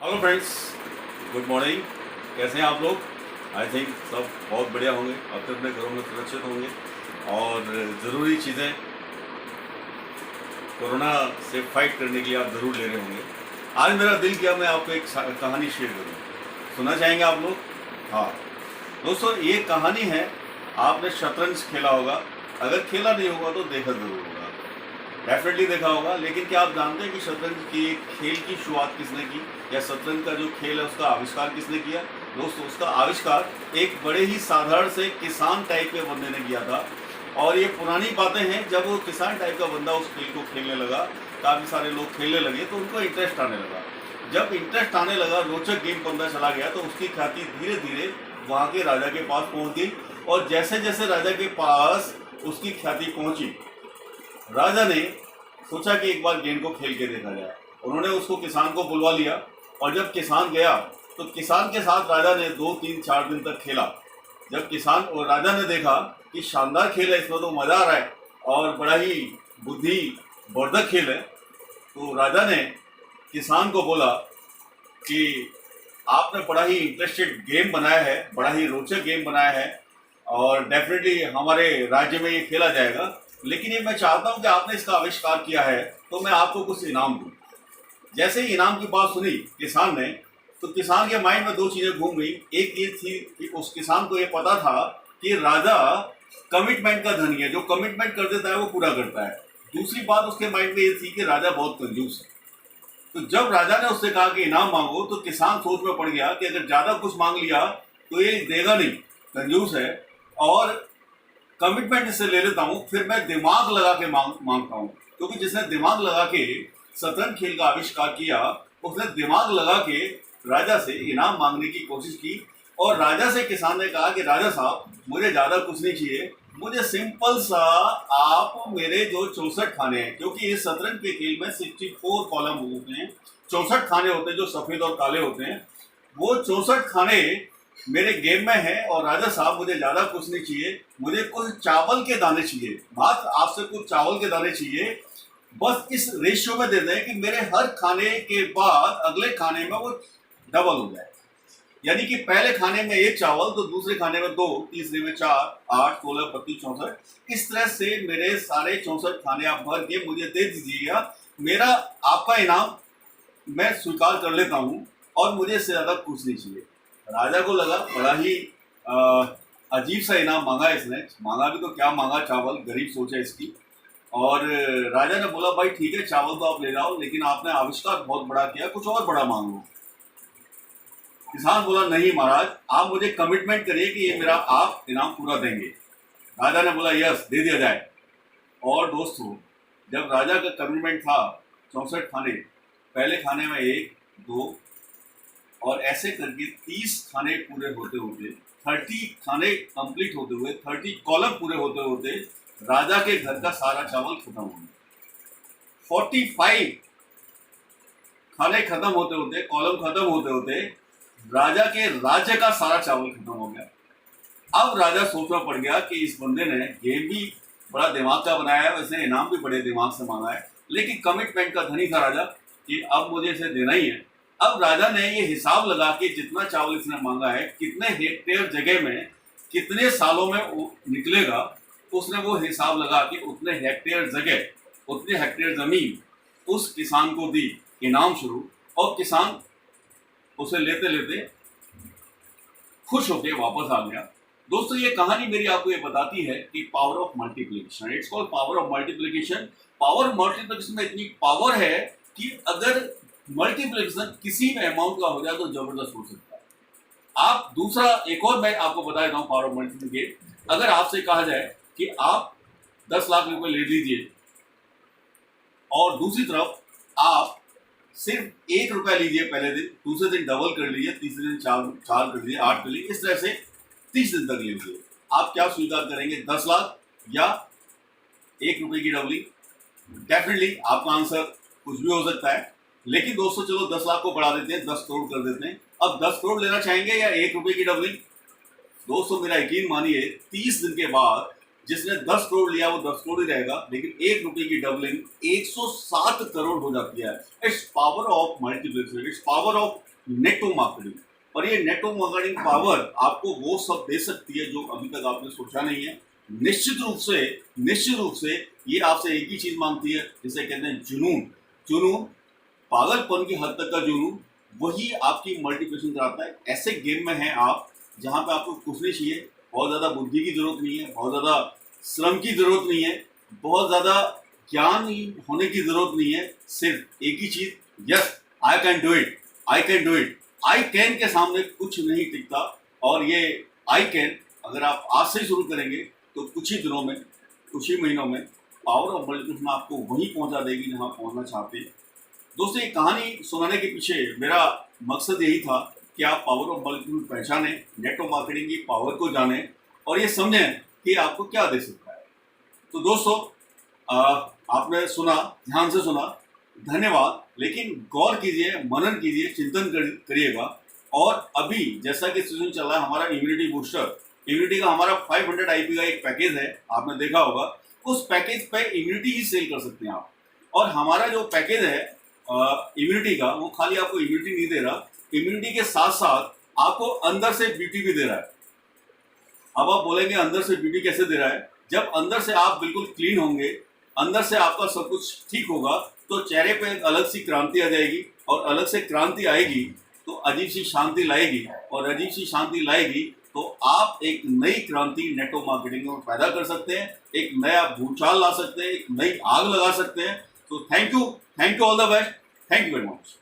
Hello friends, good morning. कैसे हैं आप लोग? आई थिंक सब बहुत बढ़िया होंगे, अपने अपने घरों में सुरक्षित होंगे और ज़रूरी चीज़ें कोरोना से फाइट करने के लिए आप ज़रूर ले रहे होंगे। आज मेरा दिल किया मैं आपको एक कहानी शेयर करूं। सुनना चाहेंगे आप लोग? हाँ दोस्तों, ये कहानी है, आपने शतरंज खेला होगा, अगर खेला नहीं होगा तो देखा ज़रूर होगा, डेफिनेटली देखा होगा। लेकिन क्या आप जानते हैं कि शतरंज की खेल की शुरुआत किसने की, या शतरंज का जो खेल है उसका आविष्कार किसने किया? दोस्तों, उसका आविष्कार एक बड़े ही साधारण से किसान टाइप के बंदे ने किया था। और ये पुरानी बातें हैं, जब वो किसान टाइप का बंदा उस खेल को खेलने लगा, काफ़ी सारे लोग खेलने लगे तो उनको इंटरेस्ट आने लगा। जब इंटरेस्ट आने लगा, रोचक गेम बनता चला गया, तो उसकी ख्याति धीरे धीरे वहाँ के राजा के पास पहुँच गई। और जैसे जैसे राजा के पास उसकी ख्याति पहुँची, राजा ने सोचा कि एक बार गेंद को खेल के देखा जाए। उन्होंने उसको किसान को बुलवा लिया, और जब किसान गया तो किसान के साथ राजा ने 2 3 4 दिन तक खेला। जब किसान और राजा ने देखा कि शानदार खेल है, इसमें तो मज़ा आ रहा है और बड़ा ही बुद्धि वर्धक खेल है, तो राजा ने किसान को बोला कि आपने बड़ा ही इंटरेस्टेड गेम बनाया है, बड़ा ही रोचक गेम बनाया है, और डेफिनेटली हमारे राज्य में ये खेला जाएगा, लेकिन ये मैं चाहता हूँ कि आपने इसका आविष्कार किया है तो मैं आपको कुछ इनाम दूँ। जैसे ही इनाम की बात सुनी किसान ने, तो किसान के माइंड में 2 चीज़ें घूम गई। एक ये थी कि उस किसान को ये पता था कि राजा कमिटमेंट का धनी है, जो कमिटमेंट कर देता है वो पूरा करता है। दूसरी बात उसके माइंड में ये थी कि राजा बहुत कंजूस है। तो जब राजा ने उससे कहा कि इनाम मांगो, तो किसान सोच में पड़ गया कि अगर ज़्यादा कुछ मांग लिया तो ये देगा नहीं, कंजूस है, और कमिटमेंट इससे ले लेता हूँ, फिर मैं दिमाग लगा के मांगता हूँ। क्योंकि जिसने दिमाग लगा के शतरंज खेल का आविष्कार किया, उसने दिमाग लगा के राजा से इनाम मांगने की कोशिश की। और राजा से किसान ने कहा कि राजा साहब, मुझे ज़्यादा कुछ नहीं चाहिए, मुझे सिंपल सा आप मेरे जो 64 खाने हैं, क्योंकि इस शतरंज के खेल में 64 कॉलम होते हैं, 64 खाने होते हैं जो सफ़ेद और काले होते हैं, वो 64 खाने मेरे गेम में है। और राजा साहब, मुझे ज़्यादा कुछ नहीं चाहिए, मुझे कुछ चावल के दाने चाहिए, बस आपसे कुछ चावल के दाने चाहिए। बस इस रेशियो में दे दें कि मेरे हर खाने के बाद अगले खाने में वो डबल हो जाए। यानी कि पहले खाने में 1 चावल तो दूसरे खाने में 2, तीसरे में 4, 8, 16, 32, 64। इस तरह से मेरे सारे 64 खाने आप भर के मुझे दे दीजिएगा। मेरा आपका इनाम मैं स्वीकार कर लेता हूँ, और मुझे इससे ज़्यादा कुछ नहीं चाहिए। राजा को लगा बड़ा ही अजीब सा इनाम मांगा इसने। मांगा भी तो क्या मांगा, चावल, गरीब सोच है इसकी। और राजा ने बोला, भाई ठीक है, चावल तो आप ले जाओ, लेकिन आपने आविष्कार बहुत बड़ा किया, कुछ और बड़ा मांग लो। किसान बोला, नहीं महाराज, आप मुझे कमिटमेंट करिए कि ये मेरा आप इनाम पूरा देंगे। राजा ने बोला, यस, दे दिया जाए। और दोस्तों, जब राजा का कमिटमेंट था 64 खाने, पहले खाने में 1, 2, और ऐसे करके 30 खाने पूरे होते होते, 30 खाने कंप्लीट होते हुए, 30 कॉलम पूरे होते होते, राजा के घर का सारा चावल खत्म हो गया। 45 खाने खत्म होते होते, कॉलम खत्म होते होते, राजा के राज्य का सारा चावल खत्म हो गया। अब राजा सोचना पड़ गया कि इस बंदे ने गेम भी बड़ा दिमाग का बनाया है, वैसे इनाम भी बड़े दिमाग से मांगा है, लेकिन कमिटमेंट का धनी था राजा कि अब मुझे इसे देना ही है। अब राजा ने ये हिसाब लगा कि जितना चावल इसने मांगा है, कितने हेक्टेयर जगह में, कितने सालों में निकलेगा, उसने वो हिसाब लगा कि उतने हेक्टेयर जगह, उतने हेक्टेयर जमीन उस किसान को दी इनाम स्वरूप। और किसान उसे लेते लेते खुश होकर वापस आ गया। दोस्तों, ये कहानी मेरी आपको ये बताती है कि power of multiplication, it's called power of multiplication. Power of multiplication में इतनी पावर है कि अगर मल्टीप्लिकेशन किसी में अमाउंट का हो जाए तो जबरदस्त हो सकता है। आप दूसरा एक और मैं आपको बता देता हूँ पावर ऑफ मल्टीप्लिकेशन। अगर आपसे कहा जाए कि आप 10 लाख रुपए ले लीजिए, और दूसरी तरफ आप सिर्फ 1 रुपया लीजिए पहले दिन, दूसरे दिन डबल कर लीजिए, तीसरे दिन 4 कर लीजिए, 8 कर लीजिए, इस तरह से 30 दिन तक लीजिए, आप क्या स्वीकार करेंगे, 10 लाख या 1 रुपये की डबलिंग? डेफिनेटली आपका आंसर कुछ भी हो सकता है। लेकिन दोस्तों, चलो 10 लाख को बढ़ा देते हैं, 10 करोड़ कर देते हैं। अब 10 करोड़ लेना चाहेंगे या 1 रुपये की डबलिंग? दोस्तों, मेरा यकीन मानिए, 30 दिन के बाद जिसने 10 करोड़ लिया वो 10 करोड़ ही रहेगा, लेकिन 1 रुपये की डबलिंग 107 करोड़ हो जाती है। It's power of multiplication, it's power of network marketing. और ये नेटो मार्केटिंग पावर आपको वो सब दे सकती है जो अभी तक आपने सोचा नहीं है। निश्चित रूप से ये आपसे एक ही चीज मांगती है, जिसे कहते हैं जुनून। जुनून, पागलपन की हद तक का जुनून, वही आपकी मल्टीप्लिकेशन कराता है। ऐसे गेम में हैं आप जहां पे आपको कुछ नहीं चाहिए, बहुत ज्यादा बुद्धि की जरूरत नहीं है, बहुत ज्यादा श्रम की जरूरत नहीं है, बहुत ज्यादा ज्ञान होने की जरूरत नहीं है। सिर्फ एक ही चीज, yes I can do it, I can do it. I can के सामने कुछ नहीं टिकता। और ये आई कैन अगर आप आज से शुरू करेंगे तो कुछ ही दिनों में, कुछ ही महीनों में पावर ऑफ मल्टीप्लिकेशन आपको वहीं पहुंचा देगी जहां पहुंचना चाहते हैं। दोस्तों, ये कहानी सुनाने के पीछे मेरा मकसद यही था कि आप पावर ऑफ मल्टीप्लिकेशन पहचानें, नेटवर्क मार्केटिंग की पावर को जानें और ये समझें कि आपको क्या दे सकता है। तो दोस्तों, आपने सुना, ध्यान से सुना, धन्यवाद। लेकिन गौर कीजिए, मनन कीजिए, चिंतन करिएगा। और अभी जैसा कि सीजन चल रहा है हमारा इम्यूनिटी बूस्टर, इम्यूनिटी का हमारा 500 IP का एक पैकेज है, आपने देखा होगा। उस पैकेज पे इम्यूनिटी ही सेल कर सकते हैं आप। और हमारा जो पैकेज है इम्यूनिटी का, वो खाली आपको इम्यूनिटी नहीं दे रहा, इम्यूनिटी के साथ साथ आपको अंदर से ब्यूटी भी दे रहा है। अब आप बोलेंगे अंदर से ब्यूटी कैसे दे रहा है? जब अंदर से आप बिल्कुल क्लीन होंगे, अंदर से आपका सब कुछ ठीक होगा, तो चेहरे पे एक अलग सी क्रांति आ जाएगी। और अलग से क्रांति आएगी तो अजीब सी शांति लाएगी, और अजीब सी शांति लाएगी तो आप एक नई क्रांति नेटवर्क मार्केटिंग में पैदा कर सकते हैं, एक नया भूचाल ला सकते हैं, एक नई आग लगा सकते हैं। तो thank you all the best, thank you very much.